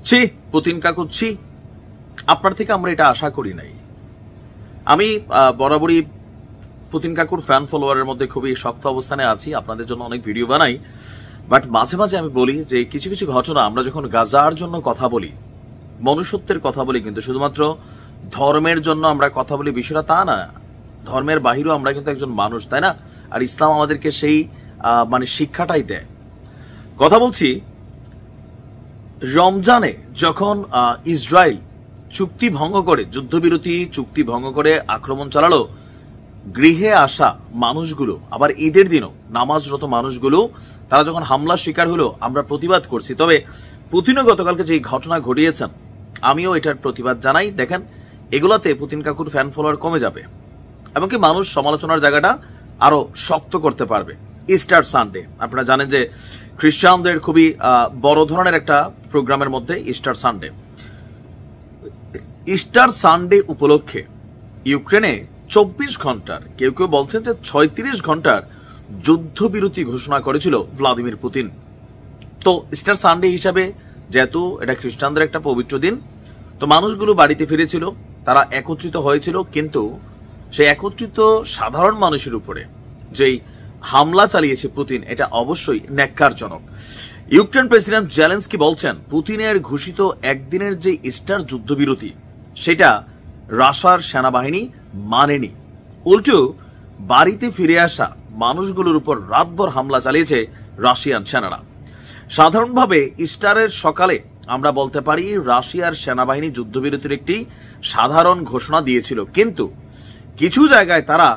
ছি পুতিন কাকু ছি, আপনার থেকে আমরা এটা আশা করি নাই। আমি বরাবরই পুতিন কাকুর ফ্যান ফলোয়ারের মধ্যে খুবই শক্ত অবস্থানে আছি, আপনাদের জন্য অনেক ভিডিও বানাই, বাট মাঝে মাঝে আমি বলি যে কিছু কিছু ঘটনা আমরা যখন গাজার জন্য কথা বলি, মনুষ্যত্বের কথা বলি, কিন্তু শুধুমাত্র ধর্মের জন্য আমরা কথা বলি বিষয়টা তা না। ধর্মের বাহিরেও আমরা কিন্তু একজন মানুষ, তাই না? আর ইসলাম আমাদেরকে সেই শিক্ষাটাই দেয়। কথা বলছি রমজানে যখন ইসরায়েল চুক্তি ভঙ্গ করে, যুদ্ধবিরতি চুক্তি ভঙ্গ করে আক্রমণ চালালো, গৃহে আসা মানুষগুলো, আবার ঈদের দিনও নামাজরত মানুষগুলো, তারা যখন হামলার শিকার হলো, আমরা প্রতিবাদ করছি। তবে পুতিনও গতকালকে যে ঘটনা ঘটিয়েছেন, আমিও এটার প্রতিবাদ জানাই। দেখেন, এগুলাতে পুতিন কাকুর ফ্যান ফলোয়ার কমে যাবে, এমনকি মানুষ সমালোচনার জায়গাটা আরো শক্ত করতে পারবে। ইস্টার সানডে, আপনারা জানেন যে খ্রিস্টানদের খুবই বড় ধরনের একটা প্রোগ্রামের মধ্যে ইস্টার সানডে। ইস্টার সানডে উপলক্ষে ইউক্রেনে 24 ঘন্টার, কেউ কেউ বলছেন যে 36 ঘন্টার যুদ্ধবিরতি ঘোষণা করেছিল ভ্লাদিমির পুতিন। তো ইস্টার সানডে হিসাবে, যেহেতু এটা খ্রিস্টানদের একটা পবিত্র দিন, তো মানুষগুলো বাড়িতে ফিরেছিল, তারা একত্রিত হয়েছিল, কিন্তু সেই একত্রিত সাধারণ মানুষের উপরে যেই হামলা চালিয়েছে পুতিন, এটা অবশ্যই ন্যাক্কারজনক। ইউক্রেন প্রেসিডেন্ট জেলেনস্কি বলছেন পুতিনের ঘোষিত একদিনের যে ইস্টার যুদ্ধবিরতি, সেটা রাশিয়ার সেনাবাহিনী মানেনি। উল্টো বাড়িতে ফিরে আসা মানুষগুলোর উপর রাতভর হামলা চালিয়েছে রাশিয়ান সেনারা। সাধারণভাবে ইস্টারের সকালে আমরা বলতে পারি রাশিয়ার সেনাবাহিনী যুদ্ধবিরতির একটি সাধারণ ঘোষণা দিয়েছিল, কিন্তু কিছু জায়গায় তারা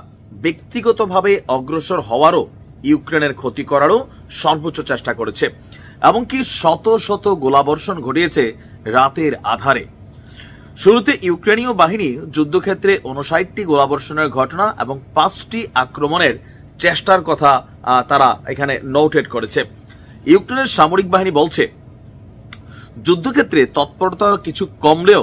ব্যক্তিগতভাবে অগ্রসর হওয়ারও, ইউক্রেনের ক্ষতি করারও সর্বোচ্চ চেষ্টা করেছে, এমনকি শত শত গোলাবর্ষণ ঘটিয়েছে রাতের আধারে। শুরুতে ইউক্রেনীয় বাহিনী যুদ্ধক্ষেত্রে 59টি গোলাবর্ষণের ঘটনা এবং 5টি আক্রমণের চেষ্টার কথা তারা এখানে নোটেড করেছে। ইউক্রেনের সামরিক বাহিনী বলছে যুদ্ধক্ষেত্রে তৎপরতা কিছু কমলেও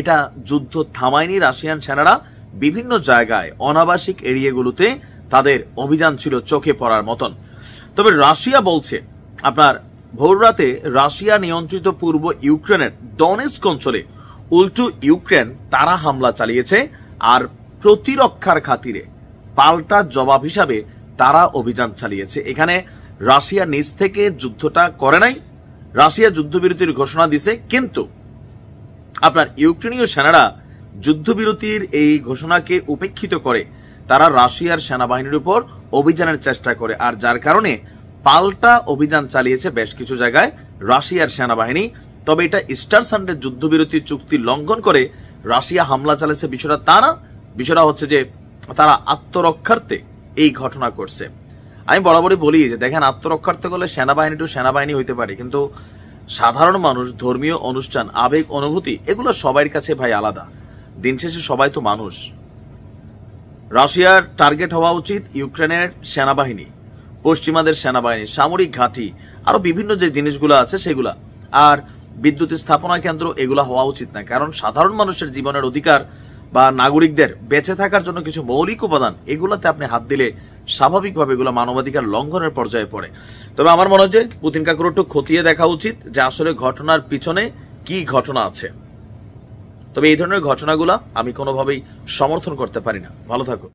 এটা যুদ্ধ থামায়নি রাশিয়ান সেনারা। বিভিন্ন জায়গায় অনাবাসিক এরিয়াগুলোতে তাদের অভিযান ছিল চোখে পড়ার মতন। তবে রাশিয়া বলছে আপনার ভোররাতে রাশিয়া নিয়ন্ত্রিত পূর্ব ইউক্রেনের ডনেস্ক অঞ্চলে উল্টো ইউক্রেন তারা হামলা চালিয়েছে, আর প্রতিরক্ষার খাতিরে পাল্টা জবাব হিসাবে তারা অভিযান চালিয়েছে। এখানে রাশিয়া নিজ থেকে যুদ্ধটা করে নাই, রাশিয়া যুদ্ধবিরতির ঘোষণা দিছে, কিন্তু আপনার ইউক্রেনীয় সেনারা যুদ্ধবিরতির এই ঘোষণাকে উপেক্ষিত করে তারা রাশিয়ার সেনাবাহিনীর উপর অভিযানের চেষ্টা করে, আর যার কারণে পাল্টা অভিযান চালিয়েছে বেশ কিছু জায়গায় রাশিয়ার সেনাবাহিনী। তবে এটা ইস্টার সানডে যুদ্ধবিরতি চুক্তি লঙ্ঘন করে রাশিয়া হামলা চালিয়েছে বিষয়টা তা না। বিষয়টা হচ্ছে যে তারা আত্মরক্ষার্থে এই ঘটনা করছে। আমি বরাবরই বলি যে দেখেন, আত্মরক্ষার্থে করলে সেনাবাহিনী টু সেনাবাহিনী হইতে পারে, কিন্তু সাধারণ মানুষ, ধর্মীয় অনুষ্ঠান, আবেগ, অনুভূতি, এগুলো সবার কাছে ভাই আলাদা। দিন শেষে সবাই তো মানুষ। রাশিয়ার টার্গেট হওয়া উচিত ইউক্রেনের সেনাবাহিনী, পশ্চিমাদের সেনাবাহিনী, সামরিক ঘাঁটি, আরো বিভিন্ন যে জিনিসগুলো আছে সেগুলা, আর বিদ্যুৎ স্থাপনা কেন্দ্র, এগুলো হওয়া উচিত না। কারণ সাধারণ মানুষের জীবনের অধিকার বা নাগরিকদের বেঁচে থাকার জন্য কিছু মৌলিক উপাদান, এগুলাতে আপনি হাত দিলে স্বাভাবিকভাবে এগুলো মানবাধিকার লঙ্ঘনের পর্যায়ে পড়ে। তবে আমার মনে হয় যে পুতিন কাকুর একটু খতিয়ে দেখা উচিত যে আসলে ঘটনার পিছনে কি ঘটনা আছে। তবে এই ধরনের ঘটনাগুলা আমি কোনোভাবেই সমর্থন করতে পারি না। ভালো থাকুন।